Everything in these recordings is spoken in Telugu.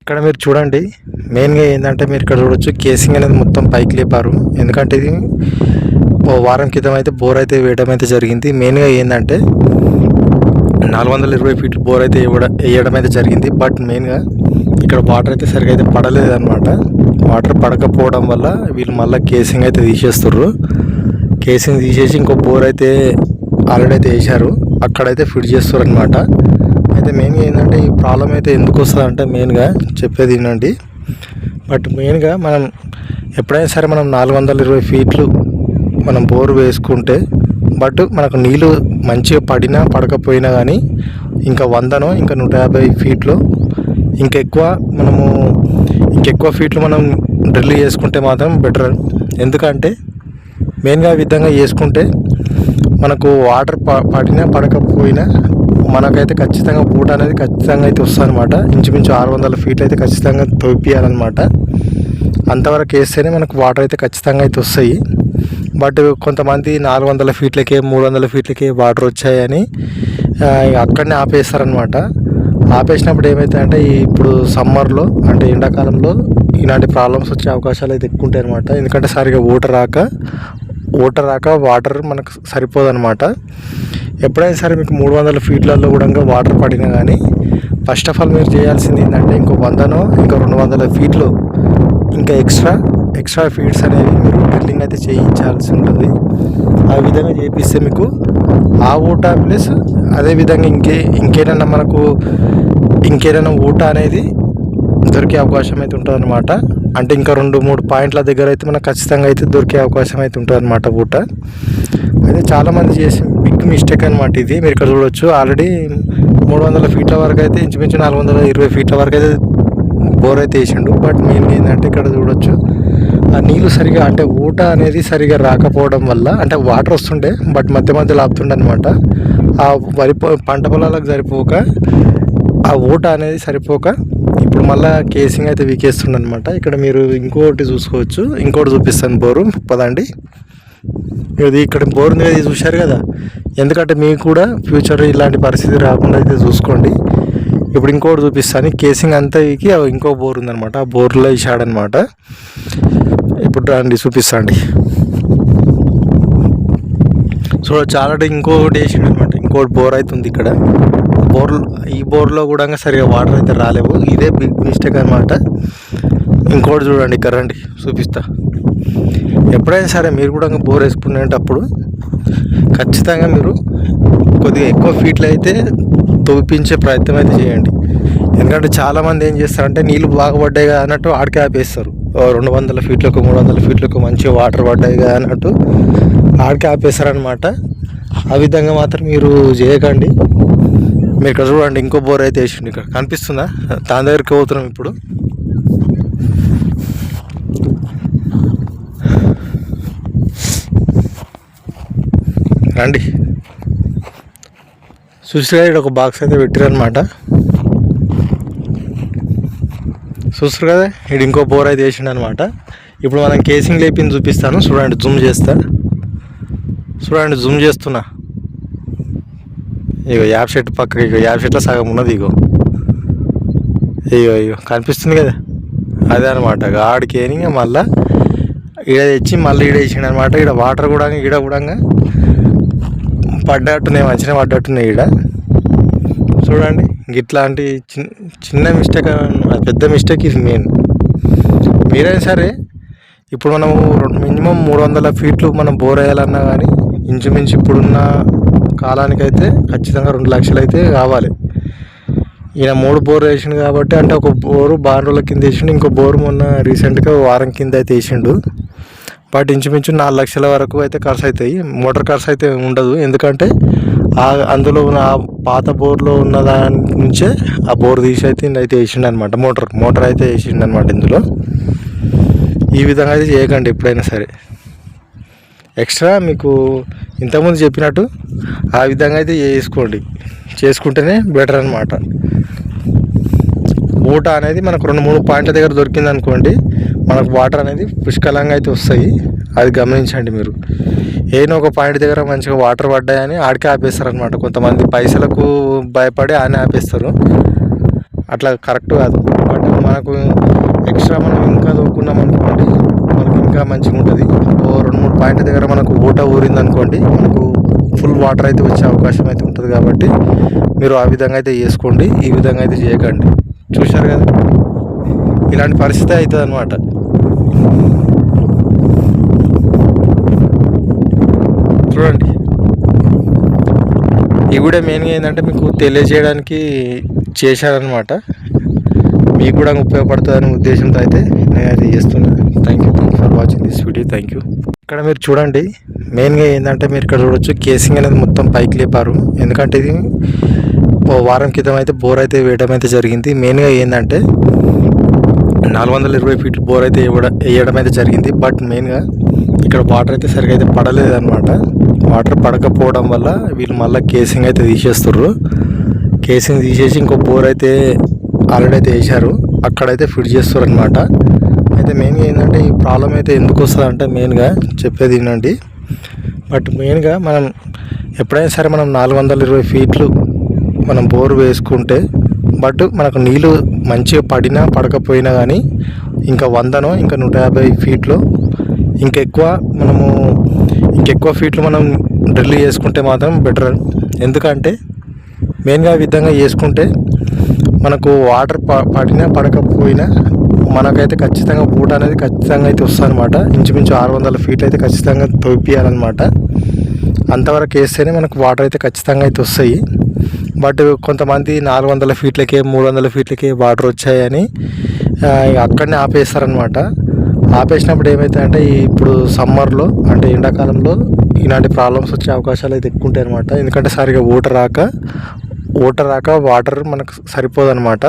ఇక్కడ మీరు చూడండి, మెయిన్గా ఏంటంటే మీరు ఇక్కడ చూడొచ్చు కేసింగ్ అనేది మొత్తం పైకి లేపారు. ఎందుకంటే ఇది ఓ వారం క్రితం అయితే బోర్ అయితే వేయడం అయితే జరిగింది. మెయిన్గా ఏంటంటే 420 ఫీట్లు బోర్ అయితే వేయడం అయితే జరిగింది. బట్ మెయిన్గా ఇక్కడ వాటర్ అయితే సరిగా అయితే పడలేదు అనమాట. వాటర్ పడకపోవడం వల్ల వీళ్ళు మళ్ళీ కేసింగ్ అయితే తీసేస్తుర్రు. కేసింగ్ తీసేసి ఇంకో బోర్ అయితే ఆల్రెడీ అయితే వేసారు, అక్కడైతే ఫిట్ చేస్తారు అనమాట. అయితే మెయిన్గా ఏంటంటే ఈ ప్రాబ్లం అయితే ఎందుకు వస్తుంది అంటే మెయిన్గా చెప్పేది ఏంటండి, బట్ మెయిన్గా మనం ఎప్పుడైనా సరే మనం 420 ఫీట్లు మనం బోర్ వేసుకుంటే బట్ మనకు నీళ్ళు మంచిగా పడినా పడకపోయినా కానీ ఇంకా 100నో ఇంకా 150 ఫీట్లు ఇంకెక్కువ ఫీట్లు మనం డ్రిల్ చేసుకుంటే మాత్రం బెటర్. ఎందుకంటే మెయిన్గా ఈ విధంగా చేసుకుంటే మనకు వాటర్ పడినా పడకపోయినా మనకైతే ఖచ్చితంగా ఊట అనేది ఖచ్చితంగా అయితే వస్తుంది అనమాట. ఇంచుమించు 600 ఫీట్లు అయితే ఖచ్చితంగా తవ్వియాలన్నమాట. అంతవరకు వేస్తేనే మనకు వాటర్ అయితే ఖచ్చితంగా అయితే వస్తాయి. బట్ కొంతమంది 400 ఫీట్లకే 300 ఫీట్లకే వాటర్ వచ్చాయని అక్కడనే ఆపేస్తారనమాట. ఆపేసినప్పుడు ఏమవుతాయంటే ఇప్పుడు సమ్మర్లో అంటే ఎండాకాలంలో ఇలాంటి ప్రాబ్లమ్స్ వచ్చే అవకాశాలు అయితే ఎక్కువ ఉంటాయి అనమాట. ఎందుకంటే సరిగా ఊట రాక వాటర్ మనకు సరిపోదన్నమాట. ఎప్పుడైనా సరే మీకు 300 ఫీట్లలో కూడా వాటర్ పడినా కానీ ఫస్ట్ ఆఫ్ ఆల్ మీరు చేయాల్సింది ఏంటంటే ఇంకో 100నో ఇంకా 200 ఫీట్లు ఇంకా ఎక్స్ట్రా ఫీడ్స్ అనేవి మీరు డ్రిల్లింగ్ అయితే చేయించాల్సి ఉంటుంది. ఆ విధంగా చేపిస్తే మీకు ఆ ఊట ప్లస్ అదేవిధంగా ఇంకేదైనా ఊట అనేది దొరికే అవకాశం అయితే ఉంటుంది అనమాట. అంటే ఇంకా 2-3 పాయింట్ల దగ్గర అయితే మనకు ఖచ్చితంగా అయితే దొరికే అవకాశం అయితే ఉంటుంది అనమాట ఊట. అయితే చాలామంది చేసే బిగ్ మిస్టేక్ అనమాట ఇది. మీరు ఇక్కడ చూడవచ్చు, ఆల్రెడీ 300 ఫీట్ల వరకు అయితే ఇంచుమించు 420 ఫీట్ల వరకు అయితే బోర్ అయితే వేసిండు. బట్ మెయిన్ ఏంటంటే ఇక్కడ చూడొచ్చు ఆ నీళ్ళు సరిగా అంటే ఊట అనేది సరిగా రాకపోవడం వల్ల అంటే వాటర్ వస్తుండే బట్ మధ్యలో ఆపుతుండే అనమాట. ఆ పంట పొలాలకు సరిపోక ఆ ఊట అనేది సరిపోక ఇప్పుడు మళ్ళీ కేసింగ్ అయితే వీకేస్తుండ అనమాట. ఇక్కడ మీరు ఇంకోటి చూసుకోవచ్చు, ఇంకోటి చూపిస్తాను బోరు పదండి. ఇది ఇక్కడ బోర్ ఉంది కదా, ఇది చూశారు కదా. ఎందుకంటే మీకు కూడా ఫ్యూచర్ ఇలాంటి పరిస్థితి రాకుండా అయితే చూసుకోండి. ఇప్పుడు ఇంకోటి చూపిస్తాను, కేసింగ్ అంతా వీకి ఇంకో బోర్ ఉందనమాట, ఆ బోర్లో వేసాడనమాట. ఇప్పుడు రండి చూపిస్తాండి. సో చాలా ఇంకోటి వేసిండు అనమాట, ఇంకోటి బోర్ అవుతుంది ఇక్కడ. ఈ బోర్లో కూడా సరిగా వాటర్ అయితే రాలేవు. ఇదే బిగ్ మిస్టేక్ అనమాట. ఇంకోటి చూడండి, ఇక్కడ రండి చూపిస్తా. ఎప్పుడైనా సరే మీరు కూడా బోర్ వేసుకునేటప్పుడు ఖచ్చితంగా మీరు కొద్దిగా ఎక్కువ ఫీట్లు అయితే తవ్విపించే ప్రయత్నం అయితే చేయండి. ఎందుకంటే చాలామంది ఏం చేస్తారంటే నీళ్ళు బాగా పడ్డాయి కదా అన్నట్టు ఆడికే ఆపేస్తారు. 200 ఫీట్లకు 300 ఫీట్లకు మంచిగా వాటర్ పడ్డాయి కదా అన్నట్టు ఆడికే ఆపేస్తారనమాట. ఆ విధంగా మాత్రం మీరు చేయకండి. మీరు ఇక్కడ చూడండి, ఇంకో బోర్ అయితే వేసిండు. ఇక్కడ కనిపిస్తుందా? దాని దగ్గరికి పోతున్నాం ఇప్పుడు. రండి చూసిగా, ఇక్కడ ఒక బాక్స్ అయితే పెట్టారనమాట. చూస్తారు కదా, ఇక్కడ ఇంకో బోర్ అయితే వేసిండు అనమాట. ఇప్పుడు మనం కేసింగ్ లేపింది చూపిస్తాను. చూడండి, జూమ్ చేస్తున్నా. ఇగో యాప్ షెట్ పక్కకి, ఇగో యాప్ షెట్లో సగం ఉన్నది. ఇగో కనిపిస్తుంది కదా, అదే అనమాట. ఆడికి ఇంకా మళ్ళీ ఈడ తెచ్చి మళ్ళీ ఈడ వేసిండు అనమాట. ఈడ వాటర్ కూడా పడ్డట్టున్నాయి, మంచిగా పడ్డట్టున్నాయి ఈడ. చూడండి, ఇట్లాంటి చిన్న మిస్టేక్, పెద్ద మిస్టేక్ ఇది మెయిన్. మీరైనా సరే ఇప్పుడు మనము మినిమం 300 ఫీట్లు మనం బోర్ వేయాలన్నా కానీ ఇంచుమించు ఇప్పుడున్న కాలానికైతే ఖచ్చితంగా 2 లక్షలు అయితే కావాలి. ఈయన 3 బోర్ వేసిండు కాబట్టి, అంటే ఒక బోరు బాగా రోజుల కింద వేసిండు, ఇంకో బోరు మొన్న రీసెంట్గా వారం కింద అయితే వేసిండు. బట్ ఇంచుమించు 4 లక్షల వరకు అయితే ఖర్చు అవుతాయి. మోటార్ ఖర్చు అయితే ఉండదు. ఎందుకంటే అందులో ఆ పాత బోర్లో ఉన్న దాని నుంచే ఆ బోర్ తీసి అయితే వేసిండు అనమాట. మోటార్ అయితే వేసిండు అనమాట. ఇందులో ఈ విధంగా అయితే చేయకండి ఎప్పుడైనా సరే. ఎక్స్ట్రా మీకు ఇంతకుముందు చెప్పినట్టు ఆ విధంగా అయితే చేసుకుంటేనే బెటర్ అనమాట. ఊట అనేది మనకు 2-3 పాయింట్ల దగ్గర దొరికింది అనుకోండి, మనకు వాటర్ అనేది పుష్కలంగా అయితే వస్తాయి. అది గమనించండి మీరు. ఏదో ఒక పాయింట్ దగ్గర మంచిగా వాటర్ పడ్డాయని ఆడికే ఆపేస్తారనమాట. కొంతమంది పైసలకు భయపడి ఆయన ఆపేస్తారు, అట్లా కరెక్ట్ కాదు. బట్ మనకు విధంగా మంచిగా ఉంటుంది. ఓ 2-3 పాయింట్ల దగ్గర మనకు ఊట ఊరింది అనుకోండి, మనకు ఫుల్ వాటర్ అయితే వచ్చే అవకాశం అయితే ఉంటుంది. కాబట్టి మీరు ఆ విధంగా అయితే చేసుకోండి, ఈ విధంగా అయితే చేయకండి. చూశారు కదా, ఇలాంటి పరిస్థితి అవుతుంది అన్నమాట. చూడండి, ఈ వీడియో మెయిన్గా ఏంటంటే మీకు తెలియజేయడానికి చేశానన్నమాట. మీకు కూడా ఉపయోగపడుతుందనే ఉద్దేశంతో అయితే నేనైతే చేస్తున్నాను. Thank you for watching this video. Thank you. ఇక్కడ మీరు చూడండి, మెయిన్గా ఏంటంటే మీరు ఇక్కడ చూడొచ్చు, కేసింగ్ అనేది మొత్తం పైకి లేపారు. ఎందుకంటే ఇది ఓ వారం క్రితం అయితే బోర్ అయితే వేయడం అయితే జరిగింది. మెయిన్గా ఏంటంటే 420 ఫీట్లు బోర్ అయితే వేయడం అయితే జరిగింది. బట్ మెయిన్గా ఇక్కడ వాటర్ అయితే సరిగా అయితే పడలేదు అనమాట. వాటర్ పడకపోవడం వల్ల వీళ్ళు మళ్ళీ కేసింగ్ అయితే తీసేస్తుర్రు. కేసింగ్ తీసేసి ఇంకో బోర్ అయితే ఆల్రెడీ అయితే వేసారు, అక్కడైతే ఫిట్ చేస్తారు అనమాట. అయితే మెయిన్గా ఏంటంటే ఈ ప్రాబ్లం అయితే ఎందుకు వస్తుంది అంటే, మెయిన్గా చెప్పేది ఏంటండి, బట్ మెయిన్గా మనం ఎప్పుడైనా సరే మనం 420 ఫీట్లు మనం బోర్ వేసుకుంటే, బట్ మనకు నీళ్ళు మంచిగా పడినా పడకపోయినా కానీ ఇంకా 100నో ఇంకా 150 ఫీట్లు ఇంకెక్కువ ఫీట్లు మనం డ్రిల్ చేసుకుంటే మాత్రం బెటర్. ఎందుకంటే మెయిన్గా ఈ విధంగా చేసుకుంటే మనకు వాటర్ పడినా పడకపోయినా మనకైతే ఖచ్చితంగా ఊట అనేది ఖచ్చితంగా అయితే వస్తుంది అనమాట. ఇంచుమించు 600 ఫీట్లు అయితే ఖచ్చితంగా తవ్వియాలన్నమాట. అంతవరకు వేస్తేనే మనకు వాటర్ అయితే ఖచ్చితంగా అయితే వస్తాయి. బట్ కొంతమంది 400 ఫీట్లకే 300 ఫీట్లకే వాటర్ వచ్చాయని అక్కడనే ఆపేస్తారనమాట. ఆపేసినప్పుడు ఏమవుతాయంటే, ఇప్పుడు సమ్మర్లో అంటే ఎండాకాలంలో ఇలాంటి ప్రాబ్లమ్స్ వచ్చే అవకాశాలు అయితే ఎక్కువ ఉంటాయి అనమాట. ఎందుకంటే సరిగా ఊట రాక వాటర్ మనకు సరిపోదన్నమాట.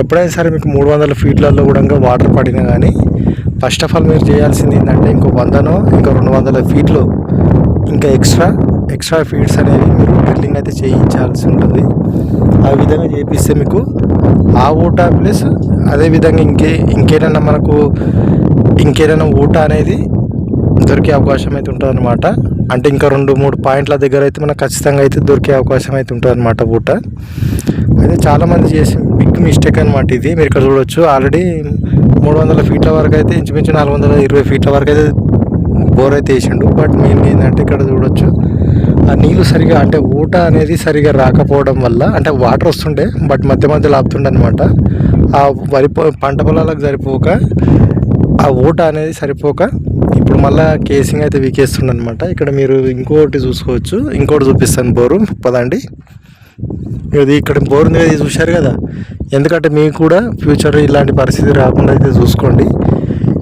ఎప్పుడైనా సరే మీకు 300 ఫీట్లలో కూడా వాటర్ పడినా కానీ ఫస్ట్ ఆఫ్ ఆల్ మీరు చేయాల్సింది ఏంటంటే, ఇంకో 100నో ఇంకా 200 ఫీట్లు ఇంకా ఎక్స్ట్రా ఫీడ్స్ అనేవి మీరు డ్రిల్లింగ్ అయితే చేయించాల్సి ఉంటుంది. ఆ విధంగా చేపిస్తే మీకు ఆ ఊట ప్లస్ అదేవిధంగా ఇంకేదైనా ఊట అనేది దొరికే అవకాశం అయితే ఉంటుంది అనమాట. అంటే ఇంకా 2-3 పాయింట్ల దగ్గర అయితే మనకు ఖచ్చితంగా అయితే దొరికే అవకాశం అయితే ఉంటుంది అనమాట ఊట. అయితే చాలామంది చేసే బిగ్ మిస్టేక్ అనమాట ఇది. మీరు ఇక్కడ చూడవచ్చు, ఆల్రెడీ 300 ఫీట్ల వరకు అయితే ఇంచుమించు 420 ఫీట్ల వరకు అయితే బోర్ అయితే వేసిండు. బట్ మెయిన్ ఏంటంటే ఇక్కడ చూడొచ్చు, ఆ నీళ్ళు సరిగా అంటే ఊట అనేది సరిగా రాకపోవడం వల్ల, అంటే వాటర్ వస్తుండే బట్ మధ్యలో ఆపుతుండే అనమాట. ఆ పంట పొలాలకు సరిపోక ఆ ఊట అనేది సరిపోక ఇప్పుడు మళ్ళీ కేసింగ్ అయితే వీకేస్తుండే అనమాట. ఇక్కడ మీరు ఇంకోటి చూసుకోవచ్చు, ఇంకోటి చూపిస్తాను బోరు పదండి. ఇది ఇక్కడ బోర్ ఉంది కదా, ఇది చూశారు కదా. ఎందుకంటే మీకు కూడా ఫ్యూచర్ ఇలాంటి పరిస్థితి రాకుండా అయితే చూసుకోండి.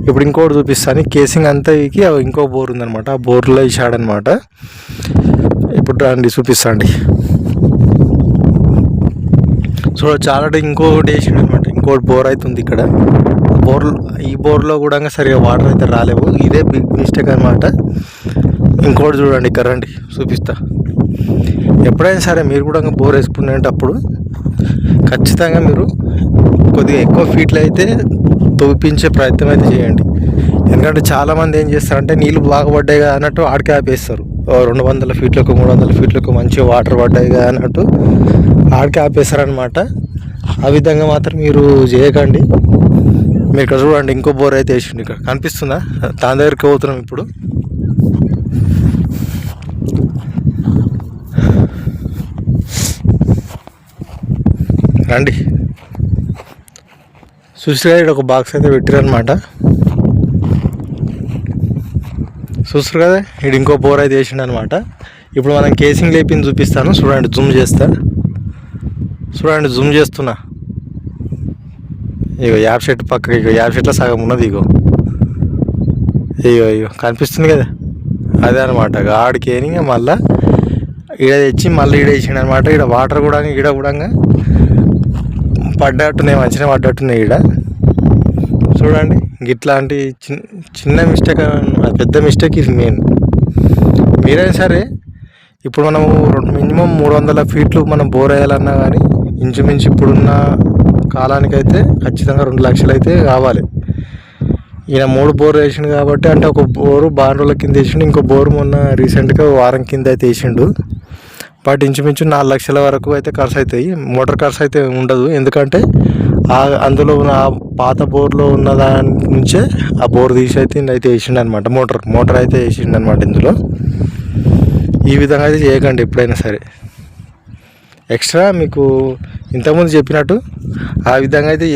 ఇప్పుడు ఇంకోటి చూపిస్తాను, కేసింగ్ అంతా వీకి ఇంకో బోర్ ఉందనమాట, ఆ బోర్లో వేసాడనమాట. ఇప్పుడు రండి చూపిస్తాండి. సో చాలా ఇంకోటి వేసాడు అనమాట, ఇంకోటి బోర్ అవుతుంది ఇక్కడ. ఈ బోర్లో కూడా సరిగా వాటర్ అయితే రాలేవు. ఇదే బిగ్ మిస్టేక్ అనమాట. ఇంకోటి చూడండి, ఇక్కడ రండి చూపిస్తా. ఎప్పుడైనా సరే మీరు కూడా బోర్ వేసుకునేటప్పుడు ఖచ్చితంగా మీరు కొద్దిగా ఎక్కువ ఫీట్లు అయితే తవ్విపించే ప్రయత్నం అయితే చేయండి. ఎందుకంటే చాలామంది ఏం చేస్తారంటే, నీళ్ళు బాగా పడ్డాయి కదా అన్నట్టు ఆడికే ఆపేస్తారు. 200 ఫీట్లకు 300 ఫీట్లకు మంచిగా వాటర్ పడ్డాయి కదా అన్నట్టు ఆడికే ఆపేస్తారనమాట. ఆ విధంగా మాత్రం మీరు చేయకండి. మీరు ఇక్కడ చూడండి, ఇంకో బోర్ అయితే వేసిండు. ఇక్కడ కనిపిస్తుందా, దాని దగ్గరికి పోతున్నాం ఇప్పుడు. రండి, చూసారు ఇక్కడ ఒక బాక్స్ అయితే పెట్టారనమాట. చూస్తారు కదా, ఇక్కడ ఇంకో బోర్ అయితే వేసిండు అనమాట. ఇప్పుడు మనం కేసింగ్ లేపింది చూపిస్తాను. చూడండి, జూమ్ చేస్తున్నా. ఇగో యాప్ షెట్ పక్కకి, ఇగో యాప్ షెట్లో సగం ఉన్నది. ఇగో కనిపిస్తుంది కదా, అదే అనమాట. ఆడికేని మళ్ళీ ఈడ తెచ్చి మళ్ళీ ఈడ వేసిండు అనమాట. ఈడ వాటర్ కూడా పడ్డట్టున్నాయి, మంచిగా పడ్డట్టున్నాయి ఈడ. చూడండి, ఇట్లాంటి చిన్న మిస్టేక్, పెద్ద మిస్టేక్ ఇది మెయిన్. మీరైనా సరే ఇప్పుడు మనము మినిమం 300 ఫీట్లు మనం బోర్ వేయాలన్నా కానీ ఇంచుమించు ఇప్పుడున్న కాలానికైతే ఖచ్చితంగా 2 లక్షలు అయితే కావాలి. ఈయన 3 బోర్ వేసిండు కాబట్టి, అంటే ఒక బోరు బాగా రోజుల కింద వేసిండు, ఇంకో బోరు మొన్న రీసెంట్గా వారం కింద అయితే వేసిండు. బట్ ఇంచుమించు 4 లక్షల వరకు అయితే ఖర్చు అవుతాయి. మోటార్ ఖర్చు అయితే ఉండదు, ఎందుకంటే అందులో ఉన్న పాత బోర్లో ఉన్న దాని నుంచే ఆ బోర్ తీసి అయితే వేసిండు అనమాట. మోటార్ అయితే వేసిండు అనమాట ఇందులో. ఈ విధంగా అయితే చేయకండి ఎప్పుడైనా సరే. ఎక్స్ట్రా మీకు ఇంతకుముందు చెప్పినట్టు ఆ విధంగా అయితే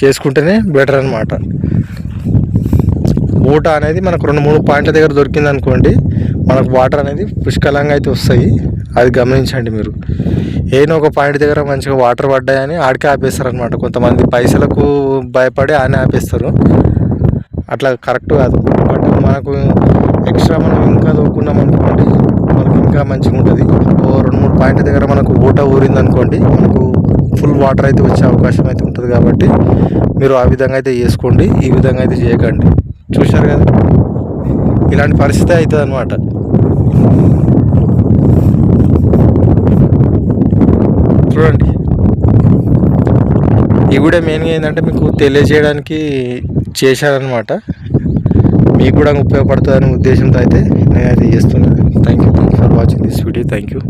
చేసుకుంటేనే బెటర్ అనమాట. ఊట అనేది మనకు 2-3 పాయింట్ల దగ్గర దొరికింది అనుకోండి, మనకు వాటర్ అనేది పుష్కలంగా అయితే వస్తాయి. అది గమనించండి మీరు. ఏదో ఒక పాయింట్ దగ్గర మంచిగా వాటర్ పడ్డాయని ఆడికే ఆపేస్తారు అనమాట. కొంతమంది పైసలకు భయపడి ఆనే ఆపేస్తారు. అట్లా కరెక్ట్ కాదు. బట్ మనకు ఎక్స్ట్రా మనం ఇంకా దొరుకున్నాం అనుకోండి, మనకు ఇంకా మంచిగా ఉంటుంది. 2-3 పాయింట్ల దగ్గర మనకు ఊట ఊరింది అనుకోండి, మనకు ఫుల్ వాటర్ అయితే వచ్చే అవకాశం అయితే ఉంటుంది. కాబట్టి మీరు ఆ విధంగా అయితే చేసుకోండి, ఈ విధంగా అయితే చేయకండి. చూశారు కదా, ఇలాంటి పరిస్థితి అవుతుంది అనమాట. చూడండి, ఈ వీడియో మెయిన్గా ఏంటంటే మీకు తెలియజేయడానికి చేశానమాట. మీకు కూడా ఉపయోగపడుతుందనే ఉద్దేశంతో అయితే నేనైతే చేస్తున్నాను. Thank you for watching this video. Thank you.